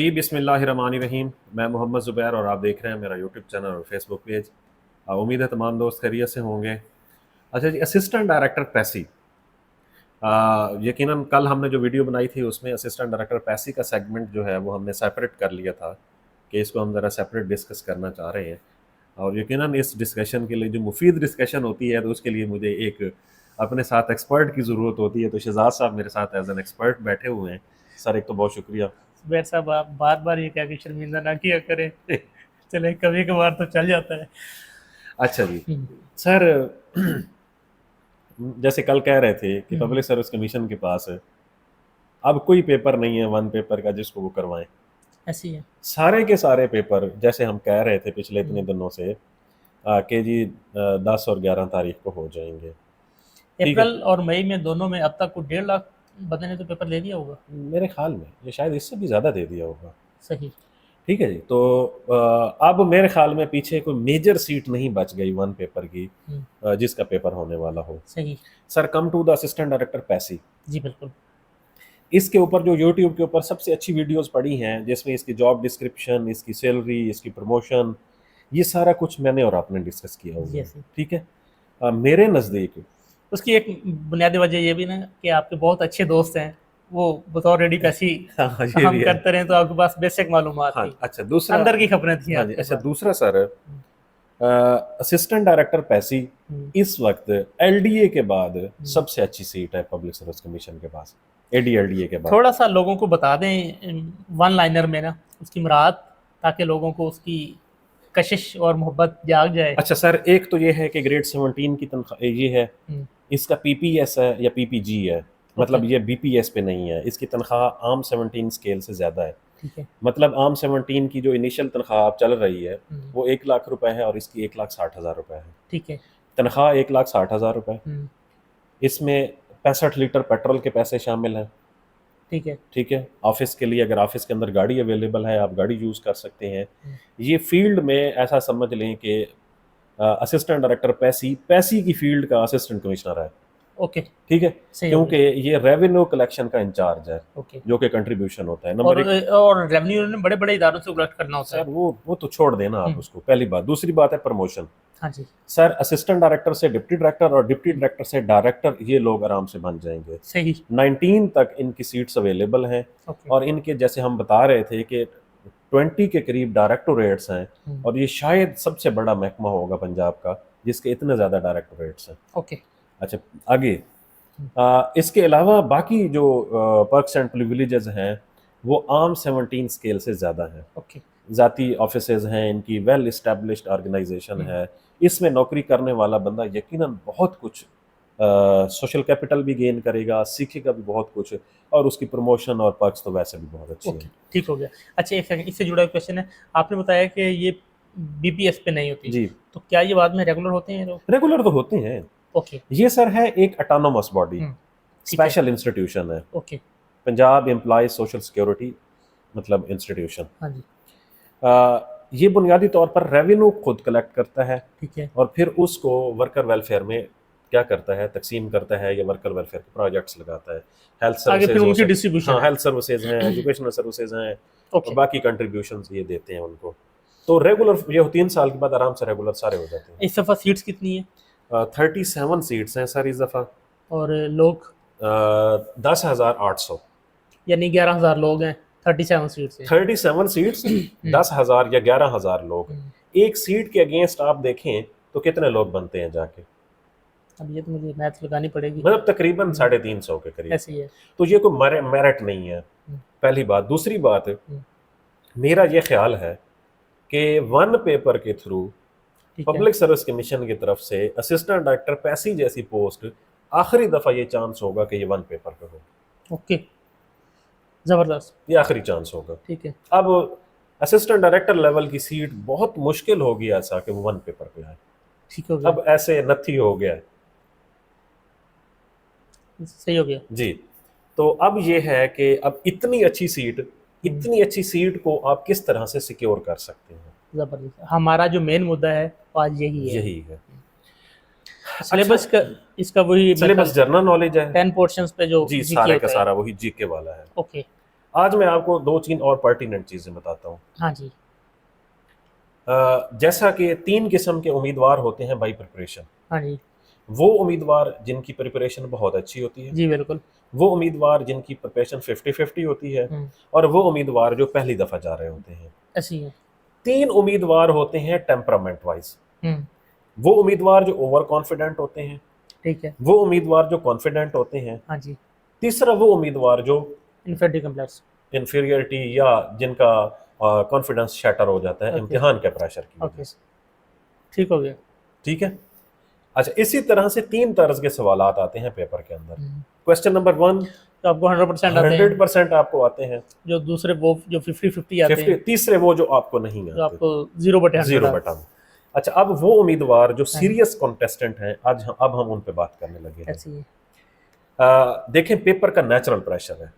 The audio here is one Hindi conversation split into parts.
जी बिस्मिल्लाहिर्रहमानिर्रहीम। मैं मोहम्मद ज़ुबैर और आप देख रहे हैं मेरा यूट्यूब चैनल और फेसबुक पेज। उम्मीद है तमाम दोस्त खैरियत से होंगे। अच्छा जी, असिस्टेंट डायरेक्टर पैसी, यकीनन कल हमने जो वीडियो बनाई थी उसमें असिस्टेंट डायरेक्टर पैसी का सेगमेंट जो है वो हमने सेपरेट कर लिया था कि इसको हम ज़रा सेपरेट डिस्कस करना चाह रहे हैं। और यकीनन इस डिस्कशन के लिए जो मुफीद डिस्कशन होती है तो उसके लिए मुझे एक अपने साथ एक्सपर्ट की ज़रूरत होती है। तो शहजाद साहब मेरे साथ एज एन एक्सपर्ट बैठे हुए हैं। सर एक तो बहुत शुक्रिया। जुबैर साहब, आप बार बार ये कह के शर्मिंदा ना किया करें। चले, कभी कभार तो चल जाता है। अच्छा जी सर, जैसे कल कह रहे थे कि हम्म, पब्लिक सर्विस कमीशन के पास अब कोई पेपर नहीं है वन पेपर का जिसको वो करवाएं। ऐसी है। सारे के सारे पेपर जैसे हम कह रहे थे पिछले इतने हम्म, दिनों से कि जी 10 और 11 तारीख को हो जाएंगे। ठीक है, अप्रैल और मई में दोनों में अब तक को 1.5 लाख बंदे ने तो पेपर ले लिया होगा। मेरे ख्याल में ये शायद इससे भी ज़्यादा दे दिया होगा। सही। ठीक है जी, तो अब मेरे ख्याल में पीछे कोई मेजर सीट नहीं बच गई वन पेपर की हम्म, जिसका पेपर होने वाला हो। सही। Sir come to the assistant director पैसी, जी बिल्कुल। इसके ऊपर जो यूट्यूब के ऊपर सबसे अच्छी वीडियोस पड़ी हैं जिसमें इसकी जॉब डिस्क्रिप्शन, इसकी सैलरी, इसकी प्रमोशन, ये सारा कुछ मैंने और आपने डिस्कस किया हुआ है। जैसे ठीक है, मेरे नज़दीक उसकी एक बुनियादी वजह ये भी ना कि आपके बहुत अच्छे दोस्त हैं, वो बतौर रेडी पैसी हाँ ये काम भी है। करते रहे तो आपके पास बेसिक मालूमात हाँ थी, अच्छा, दूसरा, अंदर की खबरें थी हाँ जी, आपके अच्छा पास। दूसरा सर, असिस्टेंट डायरेक्टर पैसी हम्म, इस वक्त एलडीए के बाद हम्म। सबसे अच्छी सीट है पब्लिक सर्विस कमीशन के पास, एडीएलडीए के बाद। थोड़ा सा लोगों को बता दें वन लाइनर में ना उसकी मुराद, ताकि लोगों को उसकी कशिश और मोहब्बत जाग जाए। अच्छा सर, एक तो ये है कि ग्रेड 17 की तनख्वाह ये है, हम्म, इसका पीपीएस है या पीपीजी है, ओके। मतलब ये बीपीएस पे नहीं है। इसकी तनख्वाह आम 17 स्केल से ज़्यादा है। ठीक है। मतलब आम 17 की जो इनिशियल तनख्वाह आप चल रही है हम्म, वो 1 लाख रुपए है और इसकी 1,60,000 रुपए है। ठीक है। तनख्वाह 1,60,000 रुपए, हम्म, इसमें 65 लीटर पेट्रोल के पैसे शामिल हैं। ठीक है। ठीक है, ऑफिस के लिए अगर ऑफिस के अंदर गाड़ी अवेलेबल है आप गाड़ी यूज़ कर सकते हैं। हम्म, ये फील्ड में ऐसा समझ लें कि असिस्टेंट डायरेक्टर पैसी पैसी की फील्ड का असिस्टेंट कमिश्नर है। ओके। ठीक है, सही हो क्योंकि गया। ये रेवेन्यू कलेक्शन का इंचार्ज है ओके। जो कि कंट्रीब्यूशन होता है नंबर एक। और रेवेन्यू ने बड़े बड़े इदारों से कलेक्ट करना होता है। सर वो तो छोड़ देना आप हम्म, उसको, पहली बात। दूसरी बात है प्रमोशन। हाँ जी। सर असिस्टेंट डायरेक्टर से डिप्टी डायरेक्टर और डिप्टी डायरेक्टर से डायरेक्टर ये लोग आराम से बन जाएंगे। सही। 19 तक इनकी सीट्स अवेलेबल हैं। ओके। और इनके जैसे हम बता रहे थे कि 20 के करीब डायरेक्टोरेट्स हैं हम्म, और ये शायद सबसे बड़ा महकमा होगा पंजाब का जिसके इतने ज़्यादा डायरेक्टोरेट्स हैं। ओके। अच्छा आगे, हम्म, इसके अलावा बाकी जो पर्क्स एंड प्रिविलेजेस हैं वो आम 17 स्केल से ज़्यादा हैं। ओके। ज़ाती ऑफिसेज हैं इनकी, वेल इस्टेब्लिश्ड ऑर्गेनाइजेशन हम्म, है। इसमें नौकरी करने वाला बंदा यकीनन बहुत कुछ सोशल कैपिटल भी गेन करेगा, सीखेगा भी बहुत कुछ, और उसकी प्रमोशन और पर्क्स तो वैसे भी बहुत अच्छी ओके। हैं। ठीक हो गया। अच्छा, एक सेकंड, इससे जुड़ा एक क्वेश्चन है। आपने बताया कि ये बीपीएस पे नहीं होती, जी, तो क्या ये बाद में रेगुलर होते हैं लोग? रेगुलर तो होते हैं। ओके। ये सर है एक ऑटोनोमस बॉडी, हम्म, ठीक है। स्पेशल इंस्टीट्यूशन है, okay. Punjab employees social security मतलब इंस्टीट्यूशन। हाँ जी। ये बुनियादी तौर पर रेवेन्यू खुद कलेक्ट करता है ठीक है। और फिर उसको वर्कर वेलफेयर में क्या करता है, तकसीम करता है या वर्कर वेलफेयर के प्रोजेक्ट्स लगाता है। हेल्थ आगे फिर सर्विसेज हो उनकी सकती, डिस्ट्रीब्यूशन हाँ है। हेल्थ सर्विसेज हैं, एजुकेशनल सर्विसेज हैं और ओके। बाकी कंट्रीब्यूशन ये देते हैं उनको। तो रेगुलर ये 3 साल के बाद आराम से रेगुलर सारे हो जाते हैं। इस दफ़ा सीट्स कितनी है? 37 सीट्स हैं सर इस दफ़ा। और लोग? 10,800। यानी 11,000 लोग हैं, 37 सीट से। 37 सीट्स, 10,000 या 11,000 लोग। हम्म, एक सीट के अगेंस्ट आप देखें तो कितने लोग बनते हैं जाके, अब ये तो मुझे मैथ लगानी पड़ेगी। मतलब तकरीबन 350 के करीब। ऐसी है। तो ये कोई मेरिट नहीं है, हम्म, पहली बात। दूसरी बात, हम्म, मेरा ये ख्याल है कि वन पेपर के थ्रू ठीक है। पब्लिक सर्विस कमीशन की तरफ से असिस्टेंट डायरेक्टर पैसी जैसी पोस्ट आखिरी दफ़ा ये चांस होगा कि ये वन पेपर पे हो। ओके। ज़बरदस्त। ये आखिरी चांस होगा। ठीक है। अब असिस्टेंट डायरेक्टर लेवल की सीट बहुत मुश्किल होगी ऐसा कि वो वन पेपर पे आए। ठीक हो गया। अब ऐसे नथी हो गया है। सही हो गया। जी, तो अब ये है कि अब इतनी अच्छी सीट, इतनी अच्छी सीट को आप किस तरह से सिक्योर कर सकते हैं, ज़बरदस्त। हमारा जो मेन मुद्दा है वो आज यही है। यही है। सिलेबस अच्छा, का इसका वही सिलेबस जनरल नॉलेज है 10 पोर्शंस पे जो जी, जीके सारे का होता है। सारा वही जीके वाला है। ओके। आज मैं आपको 2-3 और पर्टिनेंट चीज़ें बताता हूँ। हाँ जी। जैसा कि 3 किस्म के उम्मीदवार होते हैं बाई प्रिपरेशन। हाँ जी। वो उम्मीदवार जिनकी प्रिपरेशन बहुत अच्छी होती है, जी बिल्कुल। वो उम्मीदवार जिनकी प्रिपरेशन 50-50 होती है, हम्म, और वो उम्मीदवार जो पहली दफ़ा जा रहे होते हैं। ऐसी है। 3 उम्मीदवार होते हैं टेम्परामेंट वाइज। हम्म, वो उम्मीदवार जो ओवर कॉन्फिडेंट होते हैं, ठीक है। वो उम्मीदवार जो कॉन्फिडेंट होते हैं, हाँ जी। तीसरा वो उम्मीदवार जो इन्फेरिटी कम्प्लेक्स। इन्फीरियरिटी या जिनका कॉन्फिडेंस शैटर हो जाता है ओके। इम्तिहान के प्रेशर की वजह ओके, से। ठीक हो गया। ठीक है। अच्छा, इसी तरह से 3 तर्ज के सवालात आते हैं पेपर के अंदर। हम्म, क्वेश्चन नंबर 1 तो आपको 100% आते हैं। 100% आपको आते हैं। जो दूसरे वो जो 50-50 आते 50 हैं, तीसरे वो जो आपको नहीं जो आते, आपको 0/100 जीरो आते बटा। अच्छा, अब वो उम्मीदवार जो हैं। सीरियस कॉन्टेस्टेंट हैं, अब हम उन पे बात करने लगे हैं। ऐसी है। देखें, पेपर का नेचुरल प्रेशर है।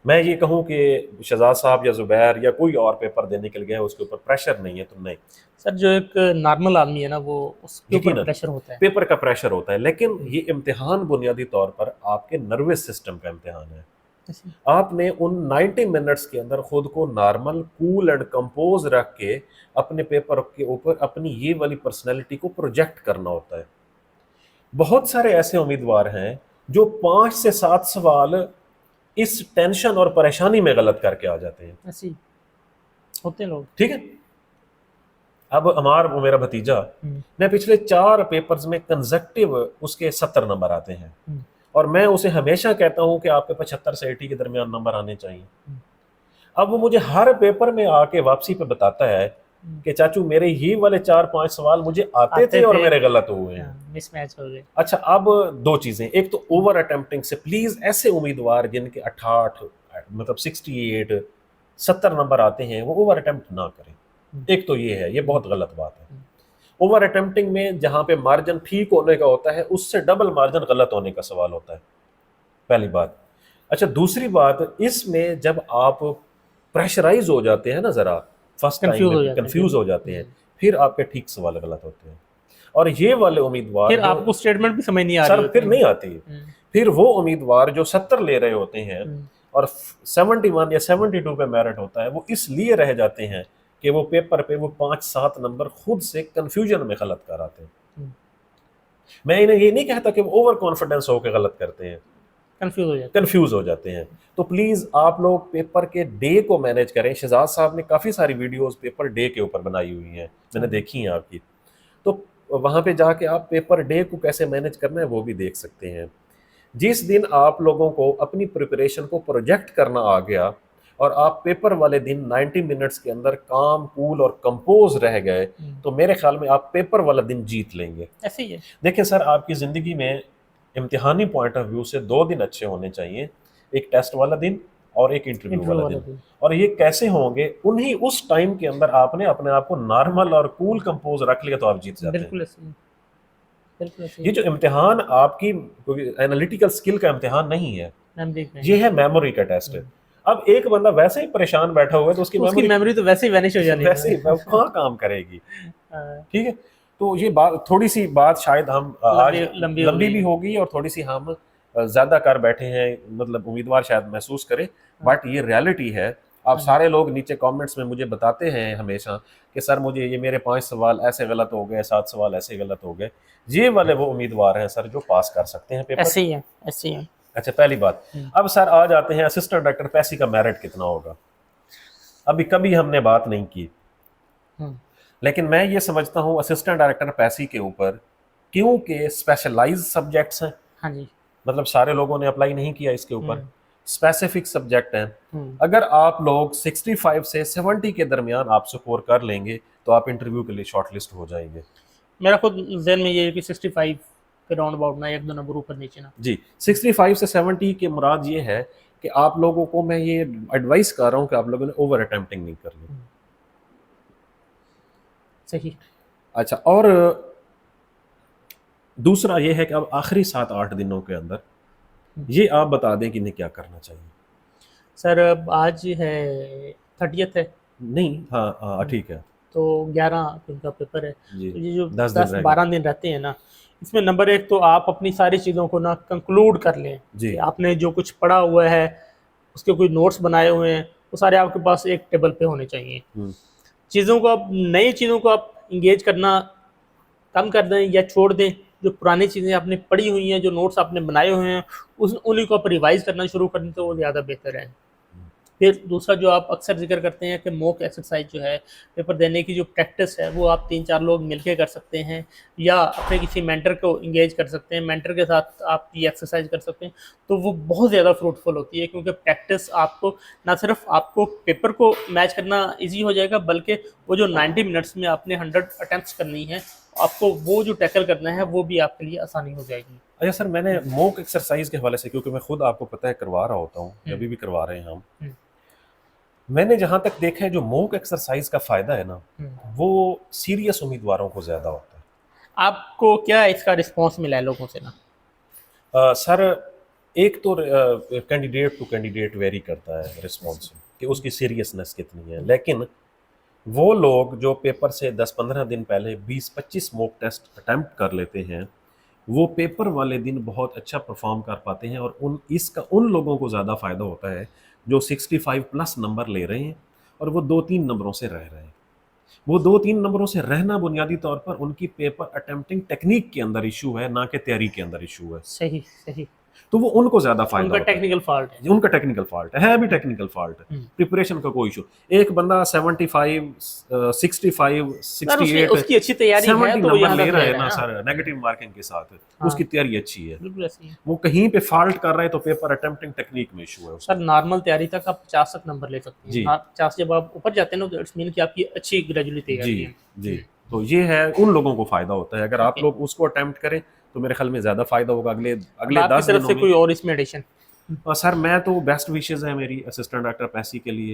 मैं ये कहूँ कि शहजाद साहब या जुबैर या कोई और पेपर देने के लिए गए, उसके ऊपर प्रेशर नहीं है, तो नहीं, सर जो एक नॉर्मल आदमी है ना, वो उसके ऊपर यकीनन प्रेशर होता है। पेपर का प्रेशर होता है, लेकिन ये इम्तिहान बुनियादी तौर पर आपके नर्वस सिस्टम का इम्तिहान है। ऐसी। आपने उन 90 मिनट्स के अंदर खुद को नॉर्मल, कूल एंड कंपोज रख के अपने पेपर के ऊपर अपनी ये वाली पर्सनैलिटी को प्रोजेक्ट करना होता है। बहुत सारे ऐसे उम्मीदवार हैं जो 5 से 7 सवाल इस टेंशन और परेशानी में गलत करके आ जाते हैं। ऐसी होते हैं लोग। ठीक है। अब मेरा भतीजा, हम्म, मैं पिछले 4 पेपर्स में कंसेक्टिव उसके 70 नंबर आते हैं, हम्म, और मैं उसे हमेशा कहता हूं कि आपके 75 से 80 के दरमियान नंबर आने चाहिए। हम्म, अब वो मुझे हर पेपर में आके वापसी पे बताता है कि चाचू, मेरे ये वाले 4-5 सवाल मुझे आते थे और मेरे गलत हुए हैं। मिसमैच हो गए। अच्छा, अब 2 चीजें, एक तो ओवर अटेम्प्टिंग से प्लीज ऐसे उम्मीदवार जिनके 68 मतलब 68 70 नंबर आते हैं, वो ओवर अटेम्प्ट ना करें। एक तो ये है, ये बहुत गलत बात है। ओवर अटेम्प्टिंग में जहां पे मार्जिन ठीक होने का होता है, उससे डबल मार्जिन गलत होने का सवाल होता है, पहली बात। अच्छा, दूसरी बात, इसमें जब आप प्रेशराइज हो जाते हैं ना, जरा फर्स्ट टाइम कंफ्यूज हो में जाते हैं कंफ्यूज हो जाते हैं, फिर आपके ठीक सवाल गलत होते हैं। और ये वाले उम्मीदवार फिर जो आपको स्टेटमेंट भी समझ नहीं आ रही सर होती फिर है। नहीं आती, फिर वो उम्मीदवार जो 70 ले रहे होते हैं और 71 या 72 पे मेरिट होता है, वो इसलिए रह जाते हैं कि वो पेपर पे वो 5-7 नंबर खुद से कंफ्यूजन में गलत कराते हैं। मैं इन्हें ये नहीं कहता कि वो ओवर कॉन्फिडेंस होकर गलत करते हैं, कंफ्यूज हो जाते हैं। तो प्लीज आप लोग पेपर के डे को मैनेज करें। शहजाद साहब ने काफी सारी वीडियोस पेपर डे के ऊपर बनाई हुई हैं, मैंने देखी हैं आपकी, तो वहां पे जाके आप पेपर डे को कैसे मैनेज करना है वो भी देख सकते हैं। जिस दिन आप लोगों को अपनी प्रिपरेशन को प्रोजेक्ट करना आ गया और आप पेपर वाले दिन 90 मिनट्स के अंदर काम, कूल और कंपोज रह गए, तो मेरे ख्याल में आप पेपर वाला दिन जीत लेंगे। ऐसे ही है। देखिए सर, आपकी ज़िंदगी में इम्तिहानी पॉइंट ऑफ व्यू से 2 दिन अच्छे होने चाहिए, एक टेस्ट वाला दिन और एक इंटरव्यू वाला दिन। और ये कैसे होंगे, उन्हीं उस टाइम के अंदर आपने अपने आप को नॉर्मल और कूल कंपोज रख लिया तो आप जीत जाते हैं। बिल्कुल ऐसे ही। बिल्कुल ऐसे ही। ये जो इम्तिहान आपकी एनालिटिकल स्किल का इम्तिहान नहीं है, ये है मेमोरी का टेस्ट है। अब एक बंदा वैसे ही परेशान बैठा हुआ है तो उसकी मेमोरी तो वैसे ही वैनिश हो जानी है, वैसे ही कहाँ काम करेगी। ठीक है। तो ये बात, थोड़ी सी बात शायद हम आज लंबी भी होगी और थोड़ी सी हम ज्यादा कर बैठे हैं, मतलब उम्मीदवार शायद महसूस करे, बट ये रियलिटी है। आप सारे लोग नीचे कमेंट्स में मुझे बताते हैं हमेशा कि सर मुझे ये मेरे 5 सवाल ऐसे गलत हो गए, 7 सवाल ऐसे गलत हो गए। ये वाले वो उम्मीदवार हैं सर जो पास कर सकते हैं पेपर। ऐसे ही है, ऐसे ही है। अच्छा, पहली बात। अब सर आ जाते हैं असिस्टेंट डायरेक्टर पैसी का मेरिट कितना होगा। अभी कभी हमने बात नहीं की, लेकिन मैं ये समझता हूँ असिस्टेंट डायरेक्टर पैसी के ऊपर, क्योंकि स्पेशलाइज सब्जेक्ट्स हैं, हाँ जी, मतलब सारे लोगों ने अप्लाई नहीं किया इसके ऊपर, स्पेसिफिक सब्जेक्ट हैं। अगर आप लोग 65 से 70 के दरमियान आप स्कोर कर लेंगे तो आप इंटरव्यू के लिए शॉर्टलिस्ट हो जाएंगे। मेरा खुद जहन में ये है कि 65 के राउंड अबाउट ना, 1-2 नंबर ऊपर नीचे ना। जी, 65 से 70 के मुराद ये है कि आप लोगों को मैं ये एडवाइस कर रहा हूँ कि आप लोगों ने ओवर अटेम्प्टिंग नहीं करनी। सही। अच्छा, और दूसरा ये है कि अब आखिरी 7-8 दिनों के अंदर ये आप बता दें कि इन्हें क्या करना चाहिए। सर अब आज है 30th है नहीं, हाँ ठीक है, तो 11 का पेपर है, जी, तो ये जो 10-12 दिन रहते हैं ना, इसमें नंबर 1 तो आप अपनी सारी चीज़ों को ना कंक्लूड कर लें जी। कि आपने जो कुछ पढ़ा हुआ है उसके कोई नोट्स बनाए हुए हैं, वो सारे आपके पास एक टेबल पे होने चाहिए। चीज़ों को आप नई चीज़ों को आप इंगेज करना कम कर दें या छोड़ दें, जो पुरानी चीज़ें आपने पढ़ी हुई हैं, जो नोट्स आपने बनाए हुए हैं, उन्हीं को आप रिवाइज करना शुरू कर दें तो वो ज़्यादा बेहतर है। फिर दूसरा जो आप अक्सर जिक्र करते हैं कि मॉक एक्सरसाइज जो है, पेपर देने की जो प्रैक्टिस है, वो आप 3-4 लोग मिलके कर सकते हैं या अपने किसी मेंटर को इंगेज कर सकते हैं, मेंटर के साथ आप ये एक्सरसाइज कर सकते हैं, तो वो बहुत ज़्यादा फ्रूटफुल होती है, क्योंकि प्रैक्टिस आपको ना सिर्फ आपको पेपर को मैच करना ईजी हो जाएगा, बल्कि वो जो 90 मिनट्स में आपने 100 अटेम्प्ट्स करनी है, आपको वो जो टैकल करना है वो भी आपके लिए आसानी हो जाएगी। अच्छा सर, मैंने मॉक एक्सरसाइज के हवाले से, क्योंकि मैं खुद आपको पता है करवा रहा होता हूँ, अभी भी करवा रहे हैं हम, मैंने जहां तक देखा है जो मॉक एक्सरसाइज का फायदा है ना, वो सीरियस उम्मीदवारों को ज्यादा होता है। आपको क्या इसका रिस्पॉन्स मिला है लोगों से ना? सर, एक तो कैंडिडेट टू कैंडिडेट वेरी करता है रिस्पॉन्स कि उसकी सीरियसनेस कितनी है, लेकिन वो लोग जो पेपर से 10-15 दिन पहले 20-25 मॉक टेस्ट अटेम्प्ट कर लेते हैं, वो पेपर वाले दिन बहुत अच्छा परफॉर्म कर पाते हैं, और उन लोगों को ज़्यादा फ़ायदा होता है जो 65 प्लस नंबर ले रहे हैं और वो 2-3 नंबरों से रह रहे हैं। वो 2-3 नंबरों से रहना बुनियादी तौर पर उनकी पेपर अटेम्प्टिंग टेक्निक के अंदर इशू है, ना कि तैयारी के अंदर इशू है। सही सही। तो वो उनको ज्यादा फायदा उनका होता है। टेक्निकल फॉल्ट है। उनका टेक्निकल फॉल्ट है भी टेक्निकल फॉल्ट है, प्रिपरेशन का कोई इशू। एक बंदा 75 65 68 उसकी अच्छी तैयारी है 70 तो वो नंबर यहाँ ले तक रहा ले है रहा ना है ना। सर, नेगेटिव मार्किंग के साथ हाँ। उसकी तैयारी अच्छी है, बिल्कुल ऐसी है। वो कहीं पे फॉल्ट कर रहा है तो पेपर अटेम्प्टिंग टेक्निक में इशू है उसका। सर नॉर्मल तैयारी तक आप 50 तक नंबर ले सकते हैं। जी। 50 जब आप ऊपर जाते हैं ना तो इट्स मीन कि आपकी अच्छी ग्रेजुअली तैयारी जी है। जी। तो ये है, उन लोगों को फायदा होता है। अगर आप लोग उसको अटेम्प्ट करें तो मेरे ख्याल में ज्यादा फायदा होगा अगले आपकी 10 तरफ से दिनों कोई में। और इसमें एडिशन? सर मैं तो बेस्ट विशेज़ है मेरी असिस्टेंट डॉक्टर पैसी के लिए।